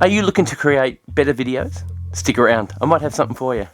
Are you looking to create better videos? Stick around, I might have something for you.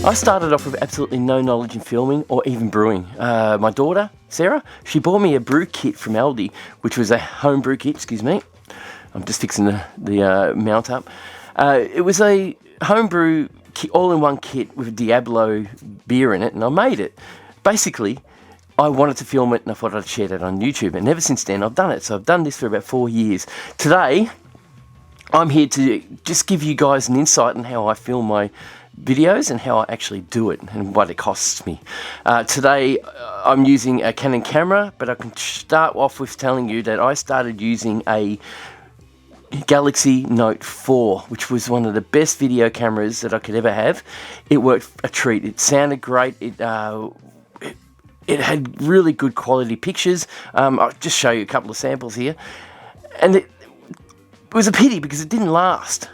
I started off with absolutely no knowledge in filming or even brewing. My daughter, Sarah, she bought me a brew kit from Aldi, which was a home brew kit, excuse me. I'm just fixing the mount up. It was a home brew all-in-one kit with a Diablo beer in it, and I made it. Basically, I wanted to film it and I thought I'd share it on YouTube, and ever since then I've done it. So I've done this for about 4 years. Today, I'm here to just give you guys an insight on how I film my videos and how I actually do it and what it costs me. Today I'm using a Canon camera, but I can start off with telling you that I started using a Galaxy Note 4, which was one of the best video cameras that I could ever have. It worked a treat. It sounded great. It had really good quality pictures. I'll just show you a couple of samples here. And it was a pity because it didn't last.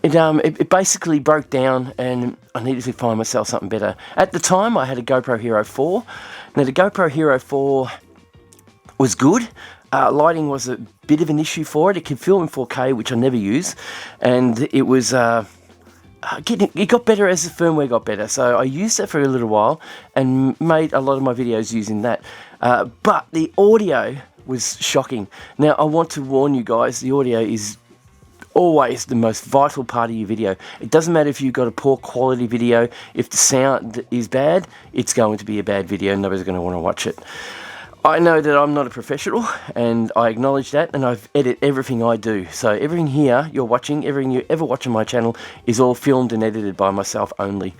It basically broke down and I needed to find myself something better. At the time, I had a Gopro Hero4. Now, the Gopro Hero4 was good. Lighting was a bit of an issue for it. It could film in 4K, which I never use. And it was it got better as the firmware got better. So I used it for a little while and made a lot of my videos using that. But the audio was shocking. Now, I want to warn you guys, the audio is always the most vital part of your video. It doesn't matter if you've got a poor quality video. If the sound is bad, it's going to be a bad video and nobody's going to want to watch it. I know that I'm not a professional and I acknowledge that, and I've edited everything I do. So everything here you're watching, everything you ever watch on my channel is all filmed and edited by myself only.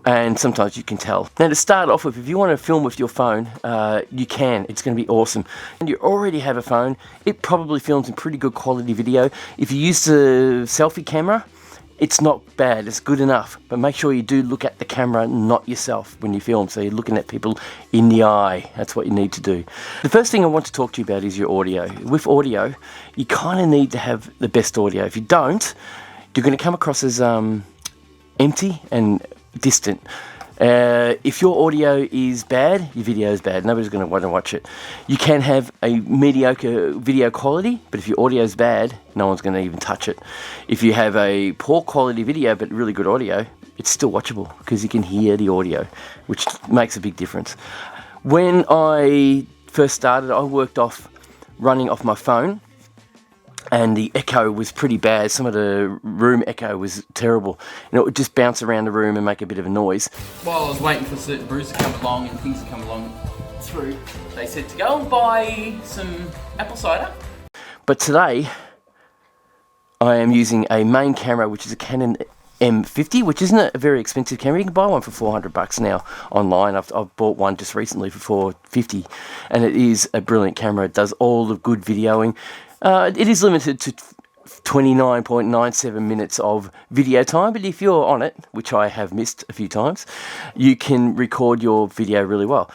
And sometimes you can tell. Now, to start off with, if you want to film with your phone, you can. It's going to be awesome. And you already have a phone, it probably films in pretty good quality video. If you use the selfie camera, it's not bad, it's good enough. But make sure you do look at the camera, not yourself, when you film. So you're looking at people in the eye. That's what you need to do. The first thing I want to talk to you about is your audio. With audio, you kind of need to have the best audio. If you don't, you're going to come across as empty and distant. If your audio is bad, your video is bad. Nobody's going to want to watch it. You can have a mediocre video quality, but if your audio is bad, no one's going to even touch it. If you have a poor quality video but really good audio, it's still watchable because you can hear the audio, which makes a big difference. When I first started, I worked off running off my phone, and the echo was pretty bad. Some of the room echo was terrible, and it would just bounce around the room and make a bit of a noise. While I was waiting for certain brews to come along and things to come along through, they said to go and buy some apple cider. But today, I am using a main camera, which is a Canon M50, which isn't a very expensive camera. You can buy one for $400 now online. I've bought one just recently for $450, and it is a brilliant camera. It does all the good videoing. It is limited to 29.97 minutes of video time, but if you're on it, which I have missed a few times, you can record your video really well.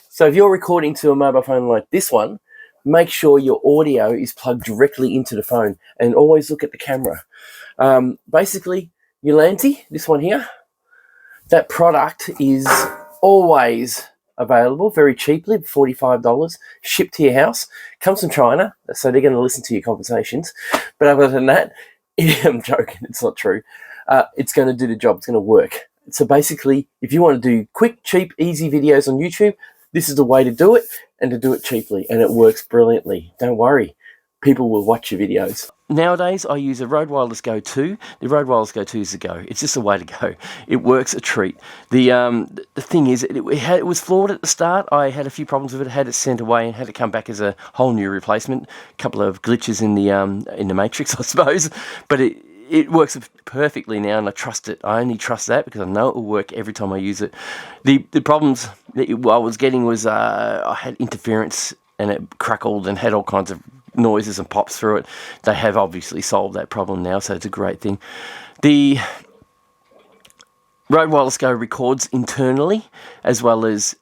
So if you're recording to a mobile phone like this one, make sure your audio is plugged directly into the phone and always look at the camera. Basically, Ulanti, this one here, that product is always available very cheaply, $45, shipped to your house. Comes from China, so they're going to listen to your conversations. But other than that, I'm joking, it's not true. It's going to do the job, it's going to work. So basically, if you want to do quick, cheap, easy videos on YouTube, this is the way to do it, and to do it cheaply, and it works brilliantly. Don't worry, people will watch your videos. Nowadays, I use a Rode Wireless Go 2. The Rode Wireless Go 2 is the go. It's just the way to go. It works a treat. The thing is, it was flawed at the start. I had a few problems with it. Had it sent away and had to come back as a whole new replacement. A couple of glitches in the matrix, I suppose. But it works perfectly now, and I trust it. I only trust that because I know it will work every time I use it. The problems that I was getting was I had interference, and it crackled and had all kinds of noises and pops through it. They have obviously solved that problem now, so it's a great thing. The Rode Wireless Go records internally as well as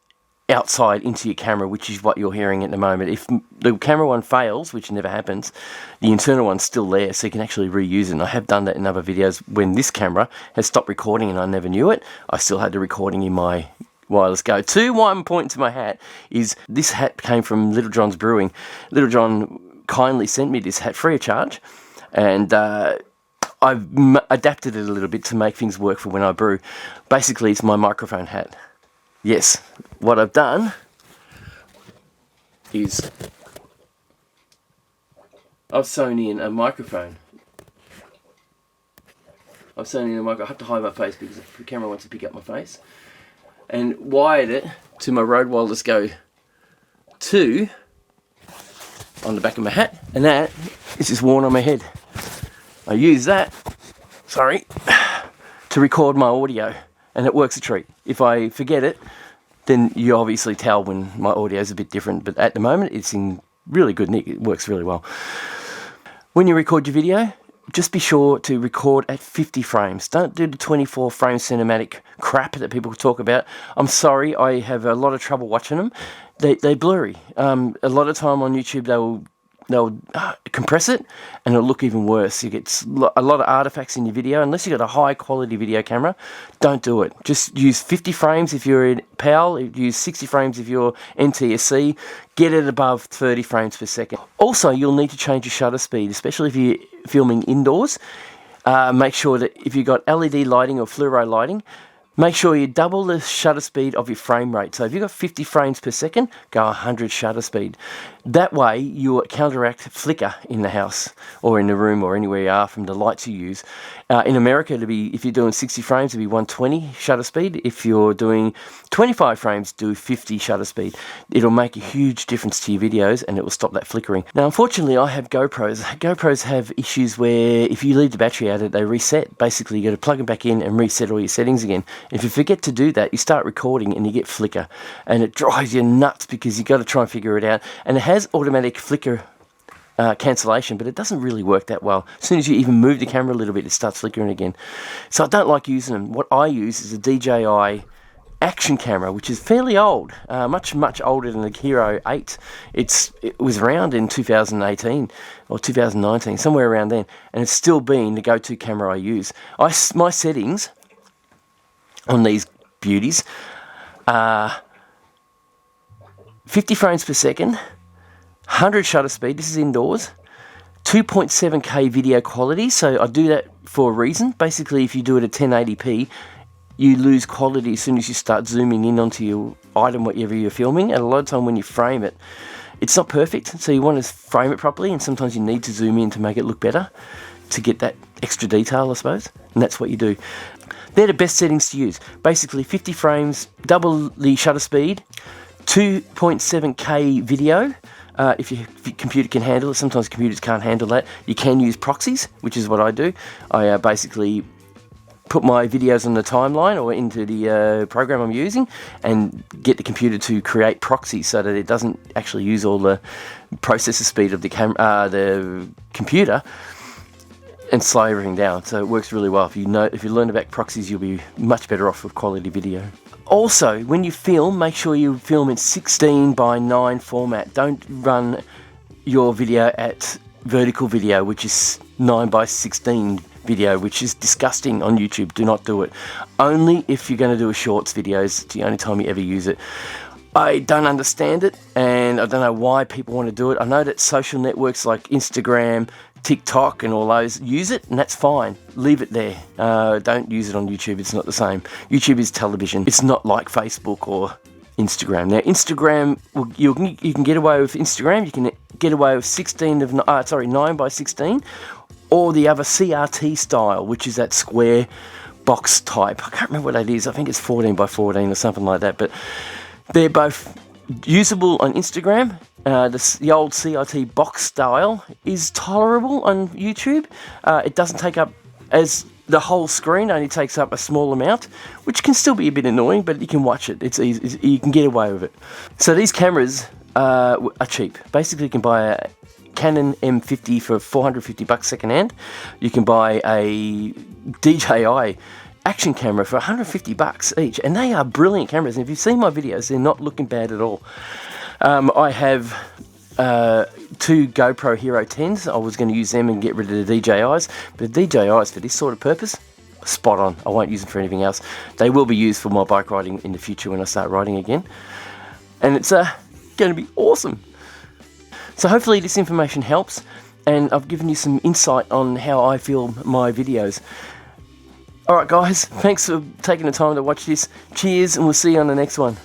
outside into your camera, which is what you're hearing at the moment. If the camera one fails, which never happens, the internal one's still there, so you can actually reuse it. And I have done that in other videos when this camera has stopped recording and I never knew it. I still had the recording in my wireless Go. Why I'm pointing to my hat is this hat came from Little John's Brewing. Little John kindly sent me this hat free of charge, and I've adapted it a little bit to make things work for when I brew. Basically, it's my microphone hat. Yes, what I've done is I've sewn in a microphone. I have to hide my face because the camera wants to pick up my face. And wired it to my Rode Wireless Go 2 on the back of my hat. And that is just worn on my head. I use that, to record my audio. And it works a treat. If I forget it, then you obviously tell when my audio is a bit different. But at the moment, it's in really good nick. It works really well. When you record your video, just be sure to record at 50 frames. Don't do the 24 frame cinematic crap that people talk about. I'm sorry, I have a lot of trouble watching them. They're blurry. A lot of time on YouTube, they'll compress it and it'll look even worse. You get a lot of artifacts in your video. Unless you've got a high quality video camera, don't do it. Just use 50 frames if you're in PAL, use 60 frames if you're NTSC, get it above 30 frames per second. Also, you'll need to change your shutter speed, especially if you're filming indoors. Make sure that if you've got LED lighting or fluoro lighting, make sure you double the shutter speed of your frame rate. So if you've got 50 frames per second, go 100 shutter speed. That way you counteract flicker in the house or in the room or anywhere you are from the lights you use. In America, if you're doing 60 frames, it'll be 120 shutter speed. If you're doing 25 frames, do 50 shutter speed. It'll make a huge difference to your videos and it will stop that flickering. Now, unfortunately, I have GoPros. GoPros have issues where if you leave the battery out, they reset. Basically, you got to plug them back in and reset all your settings again. If you forget to do that, you start recording and you get flicker. And it drives you nuts because you've got to try and figure it out. And it has automatic flicker cancellation, but it doesn't really work that well. As soon as you even move the camera a little bit, it starts flickering again. So I don't like using them. What I use is a DJI action camera, which is fairly old, much older than the Hero 8. It was around in 2018 or 2019, somewhere around then, and it's still been the go-to camera I use. My settings on these beauties are 50 frames per second, 100 shutter speed, this is indoors, 2.7K video quality, so I do that for a reason. Basically, if you do it at 1080p, you lose quality as soon as you start zooming in onto your item, whatever you're filming, and a lot of time when you frame it, it's not perfect, so you want to frame it properly, and sometimes you need to zoom in to make it look better, to get that extra detail, I suppose, and that's what you do. They're the best settings to use. Basically, 50 frames, double the shutter speed, 2.7K video, if your computer can handle it. Sometimes computers can't handle that. You can use proxies, which is what I do. I basically put my videos on the timeline or into the program I'm using and get the computer to create proxies so that it doesn't actually use all the processor speed of the computer and slow everything down. So it works really well. If you learn about proxies, you'll be much better off with quality video. Also, when you film, make sure you film in 16:9 format. Don't run your video at vertical video, which is 9:16 video, which is disgusting on YouTube. Do not do it. Only if you're going to do a shorts videos. It's the only time you ever use it. I don't understand it, and I don't know why people want to do it. I know that social networks like Instagram, TikTok and all those use it, and that's fine. Leave it there. Don't use it on YouTube. It's not the same. YouTube is television. It's not like Facebook or Instagram. Now, Instagram, you can get away with Instagram. You can get away with 9:16, or the other CRT style, which is that square box type. I can't remember what that is. I think it's 14:14 or something like that. But they're both usable on Instagram. The old CRT box style is tolerable on YouTube. It doesn't take up as the whole screen, only takes up a small amount, which can still be a bit annoying, but you can watch it. It's easy. You can get away with it. So these cameras are cheap. Basically, you can buy a Canon M50 for $450 second hand. You can buy a DJI action camera for 150 bucks each, and they are brilliant cameras. And if you've seen my videos, they're not looking bad at all. I have 2 GoPro Hero 10s. I was going to use them and get rid of the DJIs, but the DJIs for this sort of purpose, spot on. I won't use them for anything else. They will be used for my bike riding in the future when I start riding again, and it's going to be awesome. So hopefully this information helps, and I've given you some insight on how I film my videos. Alright guys, thanks for taking the time to watch this. Cheers, and we'll see you on the next one.